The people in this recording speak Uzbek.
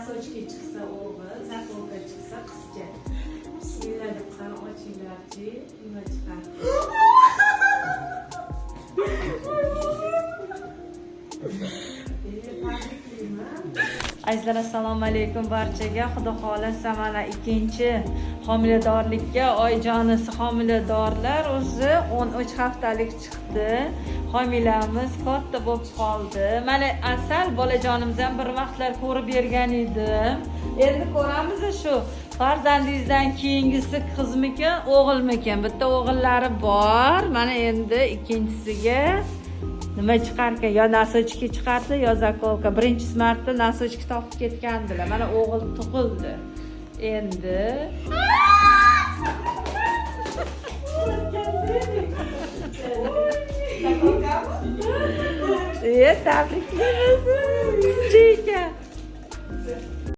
nosochka chiqsa o'g'il, zakolka chiqsa qizcha. Bismillah deb qani ochinglarchi, nima chiqadi? Azizlar, assalomu alaykum barchaga. Xudo xolasa mana ikkinchi homiladorlikka oyijonisi homiladorlar o'zi 13 haftalik chiqdi. Homilamiz katta bo'lib qoldi. Mana asal bolajonimiz ham bir vaqtlar ko'rib bergan edim. Endi ko'ramiz shu farzandingizdan keyingisi qizmikan, o'g'ilmikan? Bitta o'g'illari bor. Mana endi ikkinchisiga nima chiqarkan? Yo nasochka chiqardi, yo zakolka. Birinchi marta nasochka topib ketgandilar. Mana o'g'il tug'ildi. Endi tabriklaymiz. Chika.